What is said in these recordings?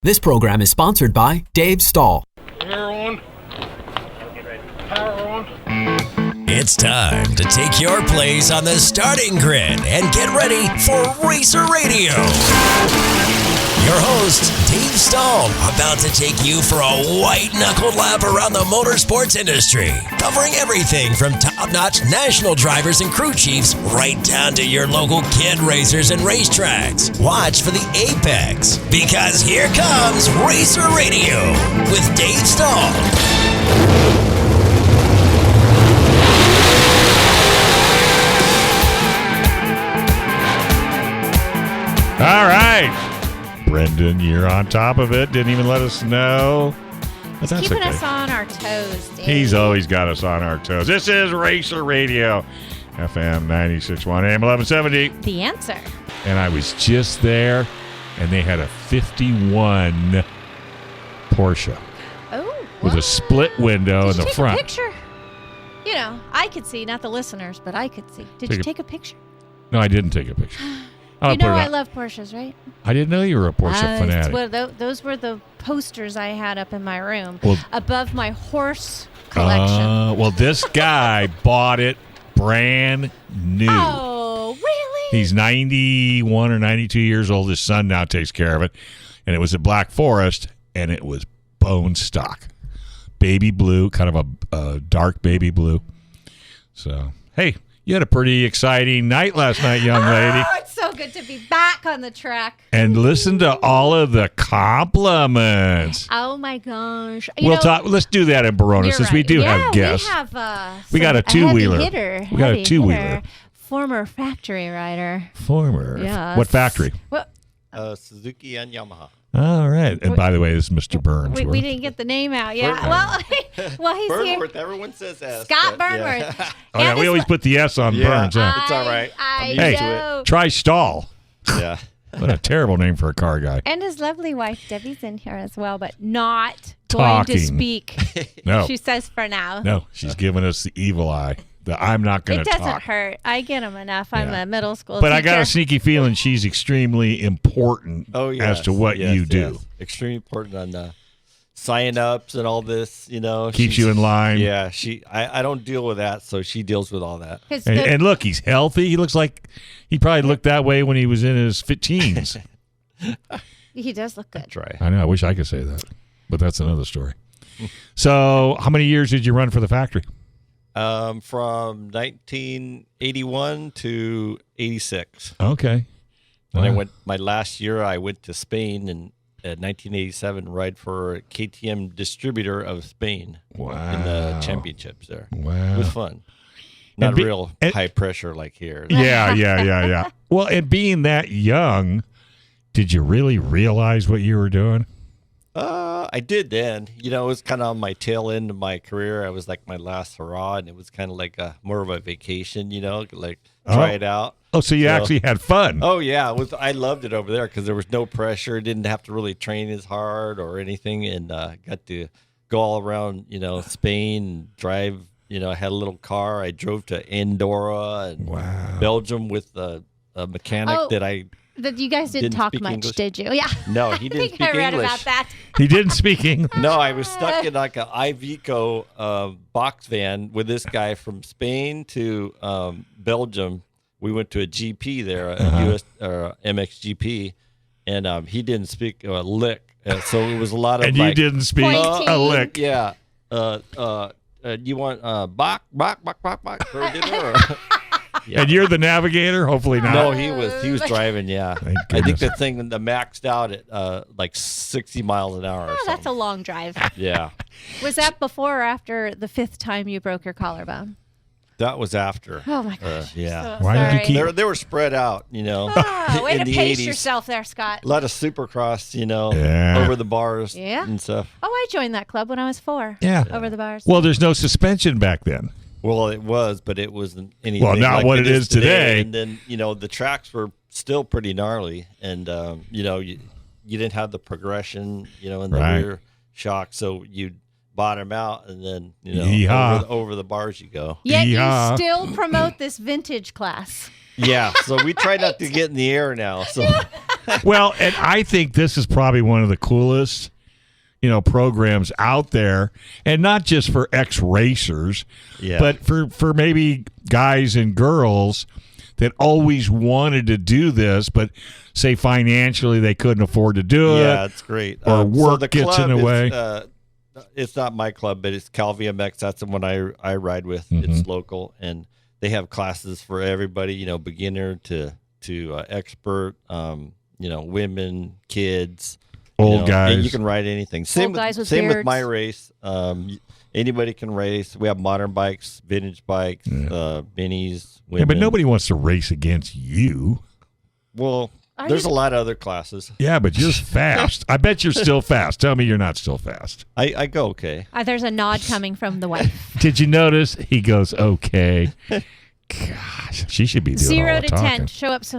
This program is sponsored by Dave Stahl. Power on. Power on. It's time to take your place on the starting grid and get ready for Racer Radio. Your host, Dave Stahl, about to take you for a white-knuckled lap around the motorsports industry, covering everything from top-notch national drivers and crew chiefs right down to your local kid racers and racetracks. Watch for the apex, because here comes Racer Radio with Dave Stahl. All right. Brendan, you're on top of it. Didn't even let us know. But that's keeping okay. us on our toes, Dave. He's always got us on our toes. This is Racer Radio, FM 96.1, AM 1170. The answer. And I was just there, and they had a 51 Porsche Oh, with a split window in the front. Did you take a picture? You know, I could see, not the listeners, but I could see. Did you take a picture? No, I didn't take a picture. You know I love Porsches, right? I didn't know you were a Porsche fanatic. Those were the posters I had up in my room above my horse collection. Well, this guy bought it brand new. Oh, really? He's 91 or 92 years old. His son now takes care of it. And it was at Black Forest, and it was bone stock. Baby blue, kind of a dark baby blue. So, hey, you had a pretty exciting night last night, young lady. Oh, it's so good to be back on the track. And listen to all of the compliments. Oh, my gosh. Let's do that in Verona, since we do have guests. We got a two-wheeler. We got a two-wheeler. Former factory rider. Yes. What factory? Suzuki and Yamaha. All right. And by the way, this is Mr. Burns. We didn't get the name out yet. Well, he's Burnworth, here. Everyone says S. Scott Burnworth. Yeah. Oh, yeah, we always put the S on Burns. Huh? It's all right. Hey, try Stahl. Yeah. What a terrible name for a car guy. And his lovely wife, Debbie's in here as well, but not Talking. going to speak. No. She says for now. No, she's giving us the evil eye. I'm not going to talk. It doesn't hurt. I get them enough. I'm a middle school But teacher. I got a sneaky feeling she's extremely important as to what you do. Yes. Extremely important on sign-ups and all this, you know. Keeps you in line. Yeah, I don't deal with that, so she deals with all that. And look, he's healthy. He looks like he probably looked that way when he was in his teens. He does look good. That's right. I know. I wish I could say that. But that's another story. So how many years did you run for the factory? From 1981 to 86. Okay. And my last year, I went to Spain in 1987, ride for KTM distributor of Spain. Wow. In the championships there. Wow. It was fun. Not real high pressure like here. Yeah. Well, and being that young, did you really realize what you were doing? I did then. You know, it was kind of on my tail end of my career. I was like my last hurrah, and it was kind of like more of a vacation, you know, like try it out. Oh, so you actually had fun. Oh, yeah. I loved it over there because there was no pressure. Didn't have to really train as hard or anything, and got to go all around, you know, Spain and drive. You know, I had a little car. I drove to Andorra and Belgium with a mechanic that I... That you guys didn't talk much, English. Did you? Yeah. No, he didn't speak English. I read about that. He didn't speak English. No, I was stuck in like an Iveco box van with this guy from Spain to Belgium. We went to a GP there, a US MXGP, and he didn't speak a lick. So it was a lot of and you didn't speak a lick. Yeah. You want bach for dinner? Yeah. And you're the navigator? Hopefully not. No, he was driving, yeah. I think the thing maxed out at like 60 miles an hour or something. That's a long drive. Yeah. Was that before or after the 5th time you broke your collarbone? That was after. Oh, my gosh. Yeah. So Why sorry. did you keep... They were spread out, you know. Way in to the pace 80s. yourself there, Scott. A lot of supercross, you know, Yeah. over the bars and stuff. Oh, I joined that club when I was 4. Yeah. Over the bars. Well, there's no suspension back then. Well, it was, but it wasn't anything not like what it is today. And then, you know, the tracks were still pretty gnarly. And, you know, you didn't have the progression, you know, in the rear shock. So you'd bottom out and then, you know, over the bars you go. Yet you still promote this vintage class. Yeah, so we try not to get in the air now. So Well, and I think this is probably one of the coolest, programs out there, and not just for ex-racers, but for maybe guys and girls that always wanted to do this, but say financially they couldn't afford to do it. Yeah, it's great. Or work gets in the way. It's not my club, but it's Carlsbad Mx. That's the one I ride with. Mm-hmm. It's local, and they have classes for everybody. Beginner to expert. Women, kids, old guys. And you can ride anything. Same with my race. Anybody can race. We have modern bikes, vintage bikes, minis. Women. Yeah, but nobody wants to race against you. Well, there's a lot of other classes. Yeah, but you're fast. I bet you're still fast. Tell me you're not still fast. I go okay. There's a nod coming from the wife. Did you notice? He goes, okay. Gosh, she should be doing 0 all the to talking. 10.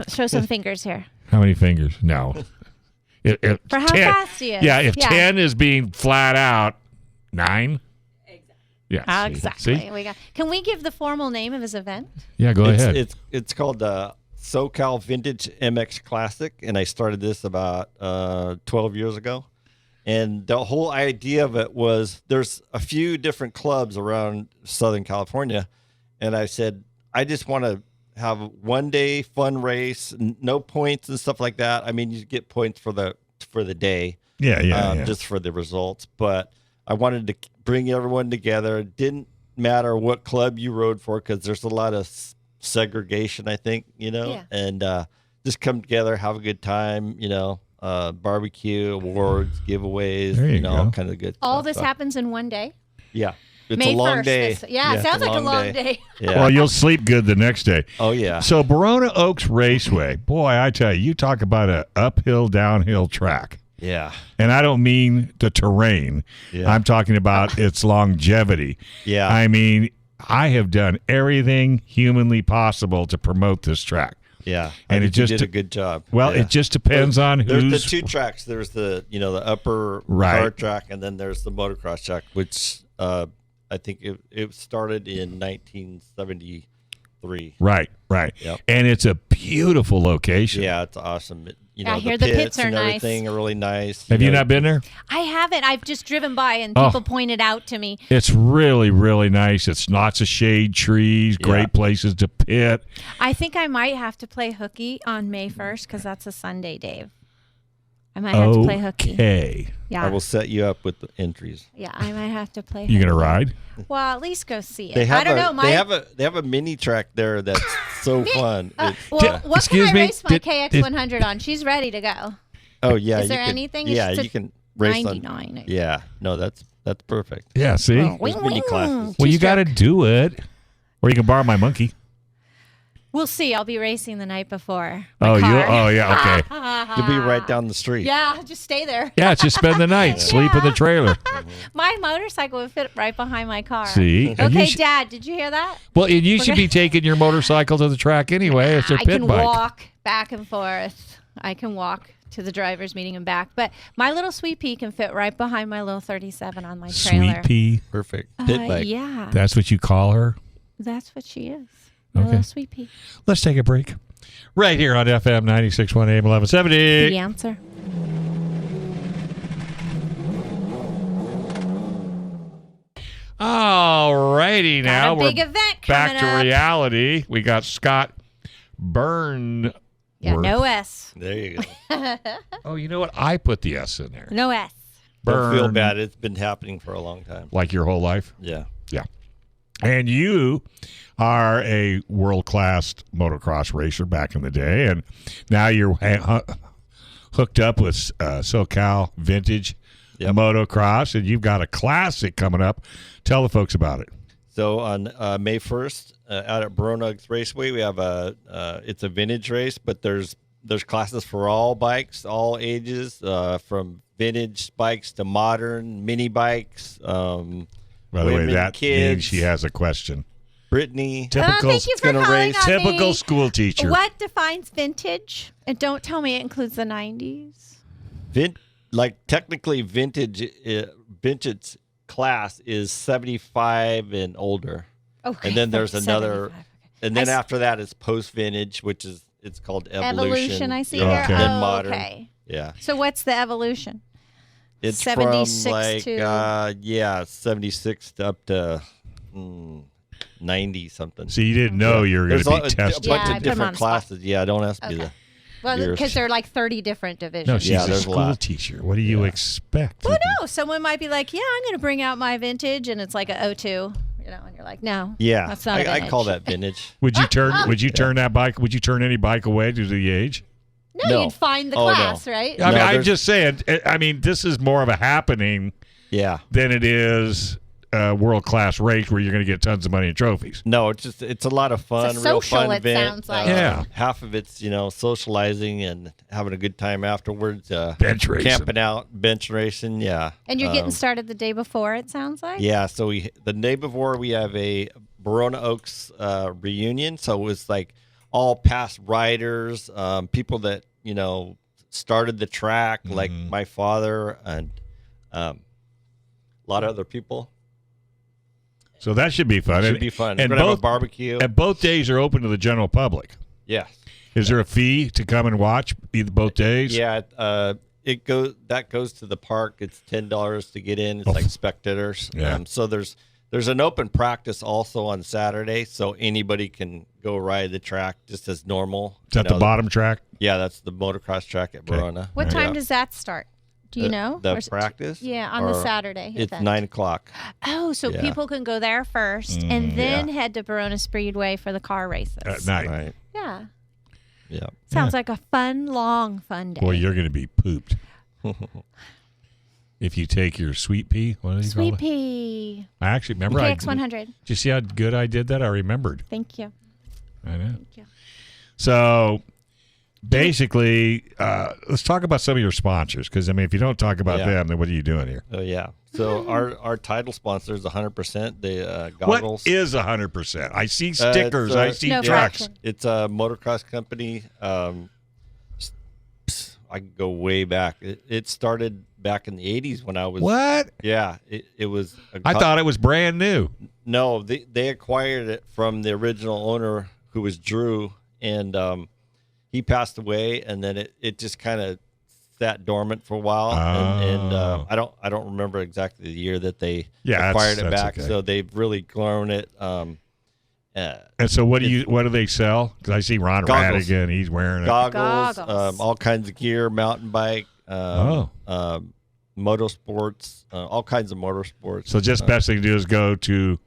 Show some fingers here. How many fingers? No. For how fast he is. Yeah, if 10 is being flat out, 9? Yeah. Exactly. See? Can we give the formal name of his event? Yeah, go ahead. It's called the SoCal Vintage MX Classic, and I started this about 12 years ago. And the whole idea of it was there's a few different clubs around Southern California, and I said, I just want to have one day fun race, no points and stuff like that. I mean, you get points for the day, just for the results. But I wanted to bring everyone together. It didn't matter what club you rode for, because there's a lot of segregation, I think, and just come together, have a good time, barbecue, awards, giveaways, all kind of good stuff. All this happens in one day? Yeah. It's May a long 1st. day. It sounds like a long day. Yeah. Well, you'll sleep good the next day. Oh, yeah. So Barona Oaks Raceway, boy, I tell you talk about an uphill, downhill track. Yeah. And I don't mean the terrain. Yeah. I'm talking about its longevity. Yeah. I mean, I have done everything humanly possible to promote this track. Yeah, and you did a good job. Well, it just depends on who's. There's the two tracks. There's the the upper car track, and then there's the motocross track, which I think it started in 1973. Right. Yep. And it's a beautiful location. Yeah, it's awesome. I hear the pits are and nice. Everything are really nice. Have you not been there? I haven't. I've just driven by and people pointed out to me. It's really, really nice. It's lots of shade trees, great places to pit. I think I might have to play hooky on May 1st because that's a Sunday, Dave. I might have to play hooky. Okay. Yeah. I will set you up with the entries. Yeah, I might have to play hooky. You going to ride? Well, at least go see it. I don't know. They have a mini track there that's so fun. What can I race my KX100 on? She's ready to go. Oh yeah. Is there anything? Yeah, you can race 99. Yeah. No, that's perfect. Yeah. See. There's mini classes. Well, you got to do it, or you can borrow my monkey. We'll see. I'll be racing the night before. Oh yeah. Okay. You'll be right down the street. Yeah, just stay there. Yeah, just spend the night, sleep in the trailer. My motorcycle would fit right behind my car. See? Okay, Dad, did you hear that? Well, and you should be taking your motorcycle to the track anyway. It's their pit bike. I can walk back and forth. I can walk to the driver's meeting and back. But my little Sweet Pea can fit right behind my little 37 on my trailer. Sweet Pea? Perfect. Pit bike. Yeah. That's what you call her? That's what she is. My Okay. little Sweet Pea. Let's take a break. Right here on FM 96.1 AM 1170. The answer. All righty now. Got a big event back coming to up. reality. We got Scott Burnworth. Yeah, no S. There you go. Oh, you know what? I put the S in there. No S. Don't feel bad. It's been happening for a long time. Like your whole life? Yeah. Yeah. And you are a world-class motocross racer back in the day, and now you're hooked up with SoCal Vintage Motocross, and you've got a classic coming up. Tell the folks about it. So on May 1st, out at Barona Oaks Raceway, we have it's a vintage race, but there's classes for all bikes, all ages, from vintage bikes to modern mini bikes. By the way, that kids, means she has a question. Brittany, thank you for calling on typical me. school teacher. What defines vintage? And don't tell me it includes the 90s. Technically vintage class is 75 and older. Okay, And then there's 75. and then after that is post vintage, which is it's called Evolution. I see yeah. here. Then Oh, modern. okay. Yeah. So what's the evolution? It's 76 from like to 76 to up to 90 something. So you didn't know you were going to be a tested. Yeah, I bunch put 'em of on different the spot. classes. Yeah, don't ask me Okay. the Well, years. because there are like 30 different divisions. No, she's Yeah, a there's a school lot. teacher. What do you expect? Well, no. Someone might be like, yeah, I'm going to bring out my vintage, and it's like a 02. And you're like, no. Yeah, That's not a I call vintage. that vintage. Would you turn that bike? Would you turn any bike away due to the age? No, you'd find the Oh, no. class, right? I mean, No, I'm there's- just saying. I mean, this is more of a happening Yeah. than it is a world class race where you're going to get tons of money and trophies. No, it's a lot of fun, It's a real social, fun it event. sounds like. Yeah. Half of it's socializing and having a good time afterwards. Bench racing. Camping out, bench racing. Yeah. And you're getting started the day before, it sounds like? Yeah. So the day before we have a Verona Oaks reunion. So it was like all past riders, people that started the track, like my father and a lot of other people. So that should be fun. Should be fun. And We're gonna have a both barbecue. And both days are open to the general public. Yeah. Is there a fee to come and watch either both days? Yeah, that goes to the park. It's $10 to get in. It's like spectators. Yeah. So there's an open practice also on Saturday, so anybody can go ride the track just as normal. Is that the bottom track? Yeah, that's the motocross track at Verona. What time does that start? Do you know? The Or is it- practice? Yeah, on the Or Saturday. It's event. 9:00. Oh, so Yeah. people can go there first and then head to Verona Speedway for the car races. At night. Right. Yeah. Yeah. Sounds like a fun day. Boy, you're going to be pooped. If you take your sweet pea, what do you call Sweet it? pea. I actually remember. KX100. Did you see how good I did that? I remembered. Thank you. I know. Thank you. So basically, let's talk about some of your sponsors, because I mean, if you don't talk about Yeah. them, then what are you doing here? Oh yeah. So our title sponsor is 100%. The goggles. What is 100%? I see stickers. it's, I see No trucks. fraction. It's a motocross company. I can go way back. It started back in the 80s when I was. What? Yeah, it was. I thought it was brand new. No, they acquired it from the original owner, who was Drew, and he passed away, and then it just kind of sat dormant for a while, and I don't remember exactly the year that they acquired it that's back. okay. So they've really grown it. And so what do they sell? Because I see Ron Goggles. Radigan. He's wearing it. Goggles, Goggles. all kinds of gear, mountain bike, motorsports, all kinds of motorsports. So just best thing to do is go to,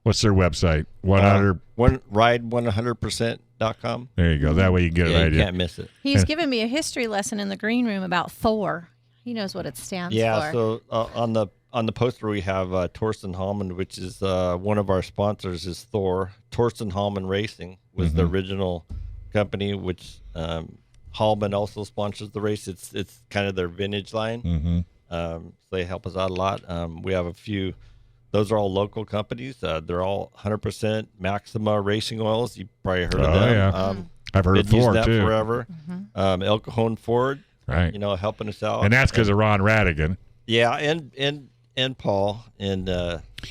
what's their website? 100. Ride100%.com. There you go. That way you can get an Yeah, you idea. can't miss it. He's given me a history lesson in the green room about Thor. He knows what it stands Yeah, for. so on the poster we have Torsten Hallman, which is one of our sponsors is Thor. Torsten Hallman Racing was the original company, which Hallman also sponsors the race. It's kind of their vintage line. So they help us out a lot. We have a few. Those are all local companies. They're all 100% Maxima Racing Oils. You probably heard of them. Yeah. I've heard of Been using Thor that too. forever. El Cajon Ford, Right. helping us out. And that's because of Ron Radigan. Yeah, and Paul and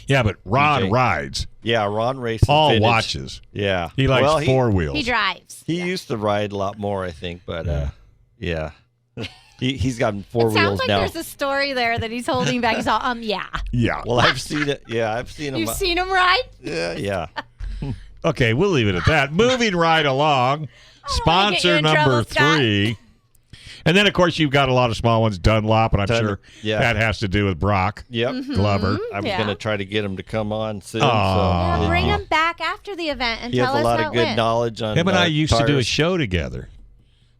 Yeah, but Ron DJ. rides. yeah, Ron races. Paul vintage. watches. Yeah, He likes well, four wheels. He drives. He used to ride a lot more, I think, but yeah, he's gotten four It sounds wheels like now. there's a story there that he's holding back. He's all, yeah. Yeah. Well, I've seen it. Yeah, I've seen him. You've seen him ride? Yeah. Okay, we'll leave it at that. Moving right along. get you Sponsor in number trouble, Scott. 3. And then, of course, you've got a lot of small ones. Dunlop, and I'm sure yeah. that has to do with Brock Yep. Glover. I was Yeah. going to try to get him to come on soon. Aw. So Yeah, bring him back after the event and he has tell a us lot how of it good went. knowledge on. Him and I used to do a tires. show together.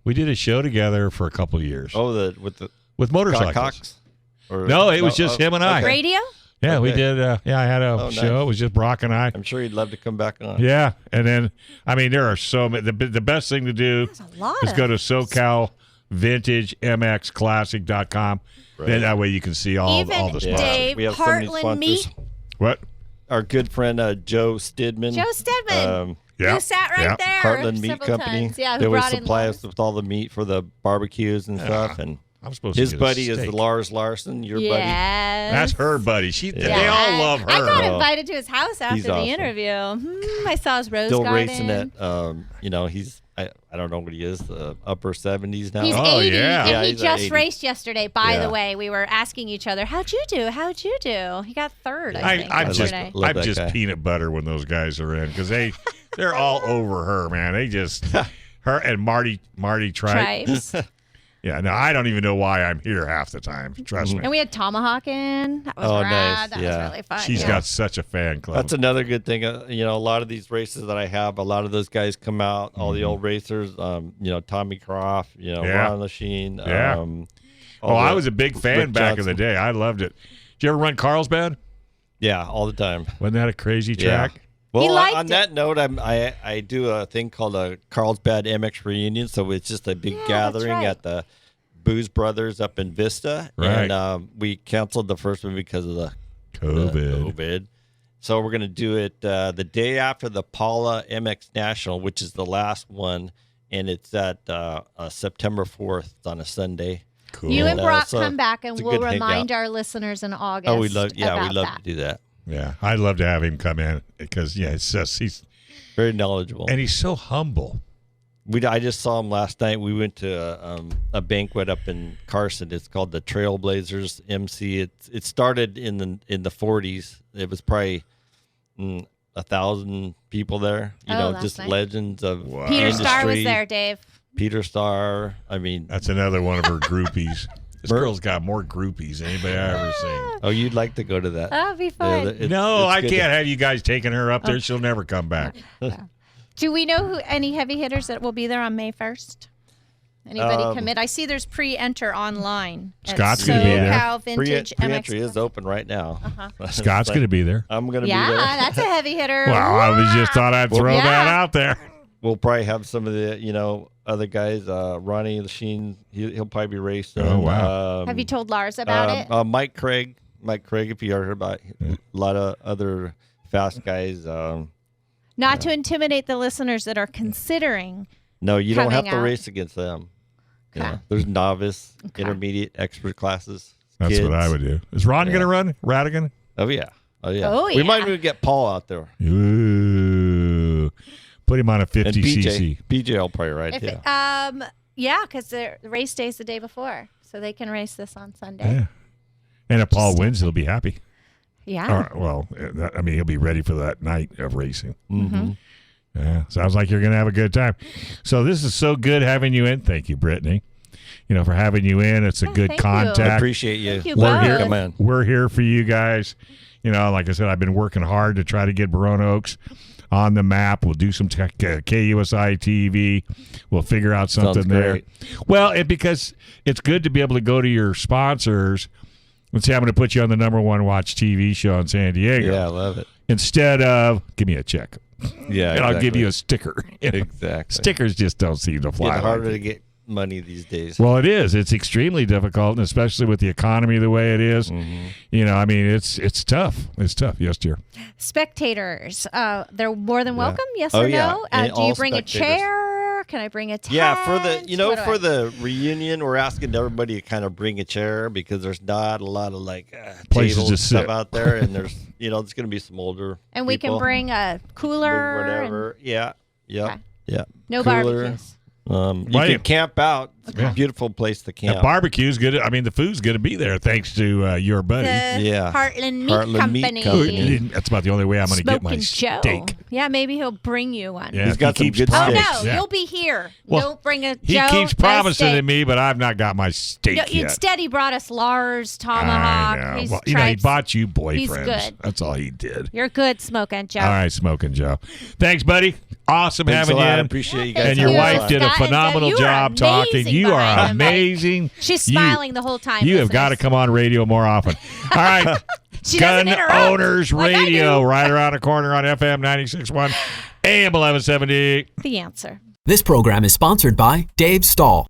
We did a show together for a couple of years Oh, with motorcycles. Cox? Or, No, it was just him and I. okay. Radio? Yeah, we Okay. did. I had a Oh, show. nice. It was just Brock and I. I'm sure he'd love to come back on. Yeah, and then I mean there are so many. The best thing to do There's a lot is of go to SoCal Vintage MX Classic.com. Then that way you can see all Even the sponsors. Dave We have so many Heartland Meat. sponsors. What? Our good friend Joe Stidman. Joe Stedman. Yeah. You sat right Yeah. there. Heartland Meat several Company. times. Yeah, they who always brought in supply loaves. us with all the meat for the barbecues and stuff. And I'm supposed to His get a buddy is steak. Lars Larson, your buddy. Yes. That's her buddy. They Yeah. all love her. I got invited to his house after He's the awesome. interview. I saw his rose Still garden. racing at, he's, I don't know what he is, upper 70s now. He's Oh, 80, yeah. and Yeah, he he's just 80. raced yesterday. By Yeah. the way, we were asking each other, "How'd you do? How'd you do?" He got third, I think, I'm just, yesterday. love I'm that just guy. peanut butter when those guys are in because they're all over her, man. They just her and Marty Tripe. Tribes. Yeah, no, I don't even know why I'm here half the time. Trust me. And we had Tomahawk in. That was Oh, rad. nice. That Yeah. was really fun. She's yeah. got such a fan club. That's another good thing. A lot of these races that I have, a lot of those guys come out, all the old racers, Tommy Croft, Yeah. Ron Lachine. Yeah. I was a big fan Rick back in Johnson. the day. I loved it. Did you ever run Carlsbad? Yeah, all the time. Wasn't that a crazy track? Yeah. Well, liked on that note, I do a thing called a Carlsbad Mx Reunion, so it's just a big Yeah, that's gathering right. at the Booze Brothers up in Vista, Right. and we canceled the first one because of the COVID. COVID. So we're gonna do it the day after the Paula MX National, which is the last one, and it's at September 4th. It's on a Sunday. Cool. You and Brock so come back, and it's a we'll good remind hangout. our listeners in August. Oh, we love about to that. do that. Yeah, I'd love to have him come in because it's just he's Very knowledgeable. and he's so humble. I just saw him last night. We went to a banquet up in Carson. It's called the Trailblazers MC. It started in the 40s. It was probably 1,000 people there. That's just nice. legends of Peter Starr was industry. there, Dave. Peter Starr. I mean, That's another one of her groupies. This girl's got more groupies than anybody I've ever seen. oh, you'd like to go to that? That'd be fun. No, I good. can't have you guys taking her up there. She'll never come back. Do we know any heavy hitters that will be there on May 1st? Anybody commit? I see there's pre-enter online. at Scott's gonna be there. SoCal Vintage Pre-entry MX. is open right now. Scott's going to be there. I'm going to Yeah, be there. that's a heavy hitter. Well, I was just thought I'd throw Yeah. that out there. We'll probably have some of the other guys. Ronnie Lachine, he'll probably be racing. Oh, wow. Have you told Lars about it? Mike Craig, if you heard about a lot of other fast guys. Not to intimidate the listeners that are considering. No, you don't have Coming to out. race against them. Okay. There's novice, intermediate, expert classes. That's kids. what I would do. Is Ron going to run? Radigan? Oh yeah. Oh, We might yeah. even get Paul out there. Ooh. Put him on a And 50cc. BJ will probably ride. If Yeah. yeah, because the race day's the day before, so they can race this on Sunday. Yeah. And if Paul wins, he'll be happy. Yeah. He'll be ready for that night of racing. Mm-hmm. Yeah, sounds like you're going to have a good time. So this is so good having you in. Thank you, Brittany. For having you in. It's a good thank you. contact. I appreciate you. Thank you We're both. here. Come on. We're here for you guys. Like I said, I've been working hard to try to get Barone Oaks on the map. We'll do some KUSI TV. We'll figure out something Sounds there. great. Well, because it's good to be able to go to your sponsors and say, I'm going to put you on the #1 watch TV show in San Diego. Yeah, I love it. Instead of, give me a check. Yeah, And I'll give exactly. you a sticker. Exactly. Stickers just don't seem to fly. It's harder like to it. get money these days. Well, it is. It's extremely difficult, and especially with the economy the way it is. It's tough. It's tough. Yes, dear. Spectators, they're more than welcome. Yes Oh, or yeah. no? And Do you all bring a spectators. chair? Can I bring a tent? Yeah, for the What do I- the reunion, we're asking everybody to kind of bring a chair because there's not a lot of Places tables to and stuff sit. out there, and there's there's going to be some older and we can people. bring a Bring cooler. whatever. Yeah. Okay. No Cooler. barbecues. You Right. can camp out. It's Okay. a beautiful place to The camp. barbecue's good. I mean, the food's going to be there thanks to your buddy. The Yeah. Heartland Meat Heartland Meat Company. Company. That's about the only way I'm going to get my Smoking Joe. steak. Yeah, maybe he'll bring you one. Yeah, He's got he some keeps good Oh steaks. no, Yeah. you'll be here. Well, Don't bring a He Joe, keeps no promising to steak. me, but I've not got my steak No, yet. instead, he brought us Lars I Tomahawk. know. He's Well, he tried- bought you boyfriends. good. That's all he did. You're good, Smoking Joe. All right, Smoking Joe. Thanks, buddy. Awesome Thanks having a you lot. I in. appreciate you Thank guys. And your you. wife did a Scott and phenomenal Deb, you are job talking. amazing You are behind the mic. amazing. She's You- smiling the whole time. You have got to listeners. come on radio more often. All right. She Gun doesn't interrupt, Owners like I Radio, do. right around the corner on FM 96.1, AM 1170. The answer. This program is sponsored by Dave Stahl.